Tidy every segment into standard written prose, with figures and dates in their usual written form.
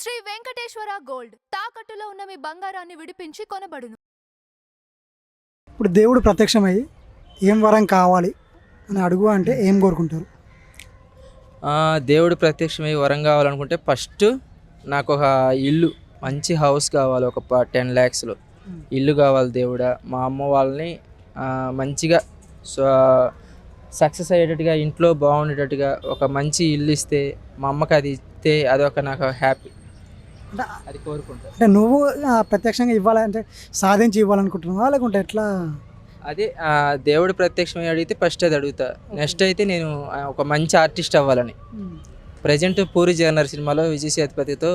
Shri Venkateswara gold తాకట్టులో ఉన్న మీ బంగారాన్ని విడిపించి కొనబడును. ఇప్పుడు దేవుడు ప్రత్యక్షమై ఏం వరం కావాలి అని అడుగు అంటే ఏం కోరుకుంటారు? దేవుడు ప్రత్యక్షమై వరం కావాలనుకుంటే ఫస్ట్ నాకు ఒక ఇల్లు, మంచి హౌస్ కావాలి. ఒక 10 lakhsలో ఇల్లు కావాలి దేవుడా. మా అమ్మ వాళ్ళని మంచిగా సక్సెస్ అయ్యేటట్టుగా, ఇంట్లో బాగుండేటట్టుగా ఒక మంచి ఇల్లు ఇస్తే, మా అమ్మకి అది ఇస్తే అదొక నాకు హ్యాపీ, అది కోరుకుంటా. అంటే నువ్వు ప్రత్యక్షంగా ఇవ్వాలంటే సాధించి ఇవ్వాలనుకుంటున్నావా లేకుంటే ఎట్లా? అదే దేవుడు ప్రత్యక్షమై అడిగితే ఫస్ట్ అది అడుగుతా. నెక్స్ట్ అయితే నేను ఒక మంచి ఆర్టిస్ట్ అవ్వాలని. ప్రజెంట్ పూరి జగన్నాథ్ సినిమాలో విజయ్ సేతుపతితో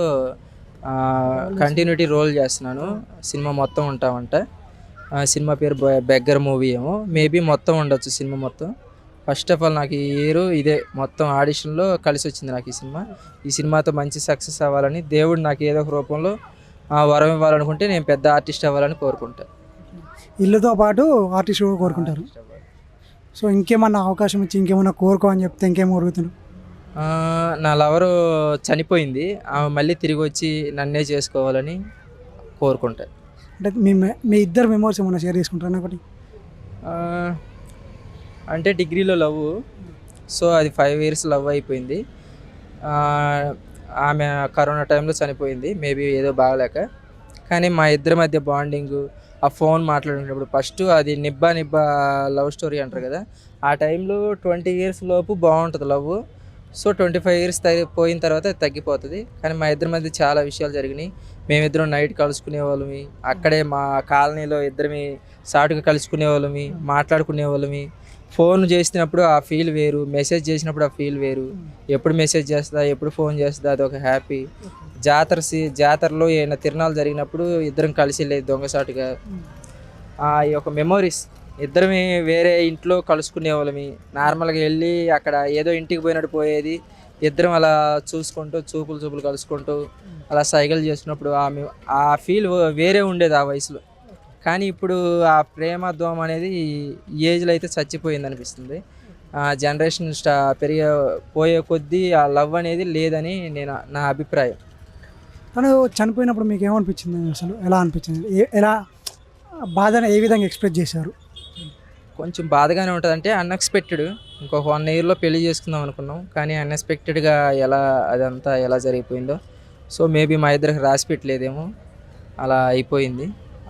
కంటిన్యూటీ రోల్ చేస్తున్నాను. సినిమా మొత్తం ఉంటామంట. సినిమా పేరు బెగ్గర్ మూవీ ఏమో, మేబీ మొత్తం ఉండొచ్చు సినిమా మొత్తం. ఫస్ట్ ఆఫ్ ఆల్ నాకు ఈ ఇయర్ ఇదే మొత్తం ఆడిషన్లో కలిసి వచ్చింది నాకు ఈ సినిమా. ఈ సినిమాతో మంచి సక్సెస్ అవ్వాలని, దేవుడు నాకు ఏదో ఒక రూపంలో వరం ఇవ్వాలనుకుంటే నేను పెద్ద ఆర్టిస్ట్ అవ్వాలని కోరుకుంటా. ఇల్లుతో పాటు ఆర్టిస్ట్ కూడా కోరుకుంటారు. సో ఇంకేమన్నా అవకాశం ఇచ్చి ఇంకేమన్నా కోరుకో అని చెప్తే ఇంకేం కోరుకుతున్నావు? నా లవరు చనిపోయింది, ఆమె మళ్ళీ తిరిగి వచ్చి నన్నే చేసుకోవాలని కోరుకుంటా. అంటే మీ ఇద్దరు మెమోరీస్ ఏమన్నా షేర్ చేసుకుంటారా ఒకటి? అంటే డిగ్రీలో లవ్, సో అది 5 years లవ్ అయిపోయింది. ఆమె కరోనా టైంలో చనిపోయింది, మేబీ ఏదో బాగలేక. కానీ మా ఇద్దరి మధ్య బాండింగు, ఆ ఫోన్ మాట్లాడుకునేటప్పుడు ఫస్ట్ అది నిబ్బా లవ్ స్టోరీ అంటారు కదా, ఆ టైంలో 20 years లోపు బాగుంటుంది లవ్. సో 25 years పోయిన తర్వాత అది తగ్గిపోతుంది. కానీ మా ఇద్దరి మధ్య చాలా విషయాలు జరిగినాయి. మేమిద్దరం నైట్ కలుసుకునే వాళ్ళమి, అక్కడే మా కాలనీలో ఇద్దరిమి సాటుగా కలుసుకునే వాళ్ళమి, మాట్లాడుకునే వాళ్ళమి. ఫోన్ చేసినప్పుడు ఆ ఫీల్ వేరు, మెసేజ్ చేసినప్పుడు ఆ ఫీల్ వేరు. ఎప్పుడు మెసేజ్ చేస్తుందా, ఎప్పుడు ఫోన్ చేస్తుందా, అదొక హ్యాపీ. జాతరలో ఏమైనా తిరణాలు జరిగినప్పుడు ఇద్దరం కలిసి వెళ్ళేది దొంగసాటుగా. ఈ యొక్క మెమోరీస్, ఇద్దరమే వేరే ఇంట్లో కలుసుకునే వాళ్ళమి. నార్మల్గా వెళ్ళి అక్కడ ఏదో ఇంటికి పోయినట్టు పోయేది, ఇద్దరం అలా చూసుకుంటూ చూపులు కలుసుకుంటూ అలా సైకిల్ చేసినప్పుడు ఆ ఫీల్ వేరే ఉండేది ఆ వయసులో. కానీ ఇప్పుడు ఆ ప్రేమ దోమ అనేది ఈ ఏజ్లో అయితే చచ్చిపోయింది అనిపిస్తుంది. జనరేషన్ పోయే కొద్దీ ఆ లవ్ అనేది లేదని నా అభిప్రాయం. తను చనిపోయినప్పుడు మీకు ఏమనిపించింది? అసలు ఎలా అనిపించింది? ఎలా బాధను ఏ విధంగా ఎక్స్ప్రెస్ చేశారు? కొంచెం బాధగానే ఉంటుంది. అంటే అన్ఎక్స్పెక్టెడ్. ఇంకొక 1 yearలో పెళ్లి చేసుకుందాం అనుకున్నాం, కానీ అన్ఎక్స్పెక్టెడ్గా అదంతా ఎలా జరిగిపోయిందో. సో మేబీ మా ఇద్దరికి రాసి పెట్టలేదేమో, అలా అయిపోయింది.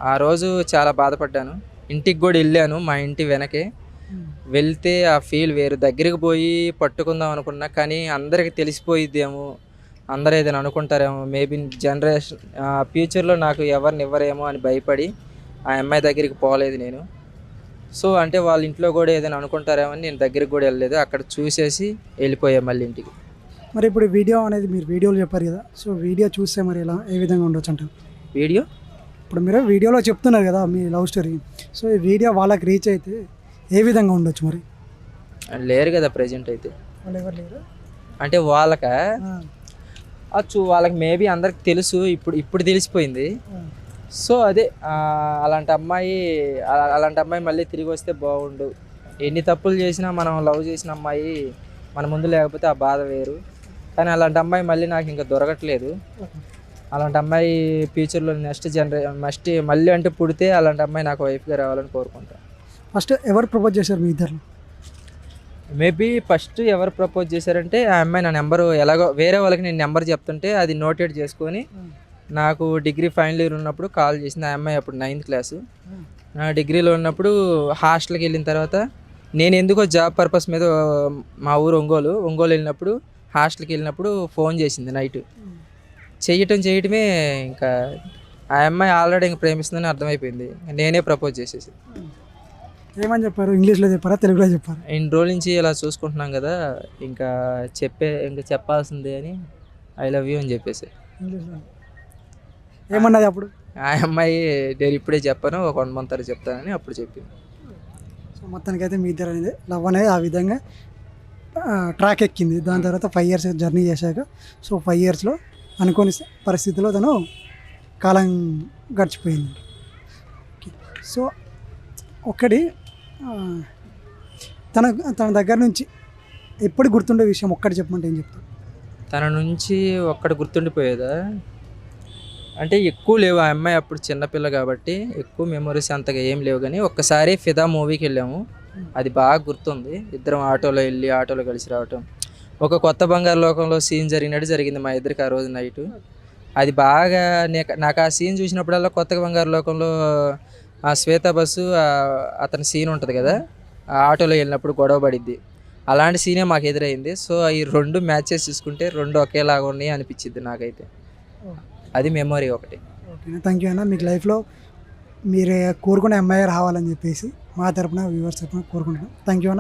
ఆ రోజు చాలా బాధపడ్డాను. ఇంటికి కూడా వెళ్ళాను, మా ఇంటి వెనకే. వెళ్తే ఆ ఫీల్ వేరు. దగ్గరికి పోయి పట్టుకుందాం అనుకున్నా, కానీ అందరికి తెలిసిపోయిద్దేమో, అందరూ ఏదైనా అనుకుంటారేమో, మేబీ జనరేషన్ ఫ్యూచర్లో నాకు ఎవరిని ఇవ్వరేమో అని భయపడి ఆ అమ్మాయి దగ్గరికి పోలేదు నేను. సో అంటే వాళ్ళ ఇంట్లో కూడా ఏదైనా అనుకుంటారేమో అని నేను దగ్గరికి కూడా వెళ్ళలేదు. అక్కడ చూసేసి వెళ్ళిపోయా మళ్ళీ ఇంటికి. మరి ఇప్పుడు వీడియో అనేది మీరు వీడియోలో చెప్పారు కదా, సో వీడియో చూస్తే మరి ఎలా ఏ విధంగా ఉండొచ్చు అంటారు? వీడియో ఇప్పుడు మీరు వీడియోలో చెప్తున్నారు కదా మీ లవ్ స్టోరీ, సో ఈ వీడియో వాళ్ళకి రీచ్ అయితే ఏ విధంగా ఉండొచ్చు? మరి లేరు కదా ప్రజెంట్ అయితే. వాళ్ళు ఎవరు లేరు అంటే వాళ్ళకి మేబీ అందరికి తెలుసు, ఇప్పుడు తెలిసిపోయింది. సో అదే అలాంటి అమ్మాయి మళ్ళీ తిరిగి వస్తే బాగుండు. ఎన్ని తప్పులు చేసినా మనం లవ్ చేసిన అమ్మాయి మన ముందు లేకపోతే ఆ బాధ వేరు. కానీ అలాంటి అమ్మాయి మళ్ళీ నాకు ఇంకా దొరకట్లేదు. అలాంటి అమ్మాయి ఫ్యూచర్లో నెక్స్ట్ మళ్ళీ అంటే పుడితే అలాంటి అమ్మాయి నాకు వైఫ్గా రావాలని కోరుకుంటాను. ఫస్ట్ ఎవరు ప్రపోజ్ చేశారు మీ ఇద్దరు? మేబీ ఫస్ట్ ఎవరు ప్రపోజ్ చేశారంటే ఆ అమ్మాయి నా నెంబరు ఎలాగో వేరే వాళ్ళకి నేను నెంబర్ చెప్తుంటే అది నోటెడ్ చేసుకొని నాకు డిగ్రీ ఫైనల్ ఇయర్ ఉన్నప్పుడు కాల్ చేసింది. ఆ అమ్మాయి అప్పుడు 9th class. నా డిగ్రీలో ఉన్నప్పుడు హాస్టల్కి వెళ్ళిన తర్వాత నేను ఎందుకో జాబ్ పర్పస్ మీద మా ఊరు ఒంగోలు వెళ్ళినప్పుడు హాస్టల్కి వెళ్ళినప్పుడు ఫోన్ చేసింది నైట్. చేయటమే ఇంకా ఆ అమ్మాయి ఆల్రెడీ ఇంకా ప్రేమిస్తుందని అర్థమైపోయింది. నేనే ప్రపోజ్ చేసేసి. ఏమని చెప్పారు? ఇంగ్లీష్లో చెప్పారా, తెలుగులో చెప్పారు? ఇన్ని రోజుల నుంచి ఇలా చూసుకుంటున్నాం కదా, ఇంకా చెప్పాల్సిందే అని ఐ లవ్ యూ అని చెప్పేసి. ఏమన్నది అప్పుడు? ఆ అమ్మాయి నేను ఇప్పుడే చెప్పాను, ఒక 1 month తర్వాత చెప్తానని అప్పుడు చెప్పింది. సో మొత్తానికి అయితే మీ ఇద్దరు అనేది లవ్ అనేది ఆ విధంగా ట్రాక్ ఎక్కింది. దాని తర్వాత 5 years జర్నీ చేశాక, సో 5 yearsలో అనుకోని పరిస్థితిలో తను కాలం గడిచిపోయింది. సో ఒకటి తన దగ్గర నుంచి ఎప్పుడు గుర్తుండే విషయం ఒక్కటి చెప్పమంటే ఏం చెప్తాను? తన నుంచి ఒక్కటి గుర్తుండిపోయేదా అంటే ఎక్కువ లేవు. ఆ అమ్మాయి అప్పుడు చిన్నపిల్ల కాబట్టి ఎక్కువ మెమొరీస్ అంతగా ఏం లేవు, కానీ ఒక్కసారి ఫిదా మూవీకి వెళ్ళాము, అది బాగా గుర్తుంది. ఇద్దరం ఆటోలో వెళ్ళి ఆటోలో కలిసి రావటం, ఒక కొత్త బంగారు లోకంలో సీన్ జరిగింది మా ఇద్దరికి ఆ రోజు నైటు. అది బాగా నాకు ఆ సీన్ చూసినప్పుడల్లా కొత్త బంగారు లోకంలో ఆ శ్వేత బస్సు అతని సీన్ ఉంటుంది కదా, ఆ ఆటోలో వెళ్ళినప్పుడు గొడవ పడిద్ది, అలాంటి సీనే మాకు ఎదురైంది. సో ఈ రెండు మ్యాచెస్ చూసుకుంటే రెండు ఒకేలాగా ఉన్నాయి అనిపించింది నాకైతే. అది మెమొరీ ఒకటి. ఓకేనా, థ్యాంక్ యూ అన్న. మీకు లైఫ్లో మీరు కోరుకునే అమ్మాయి రావాలని చెప్పేసి మా తరపున వ్యూవర్స్ తరపున కోరుకుంటున్నాం. థ్యాంక్ యూ అన్న.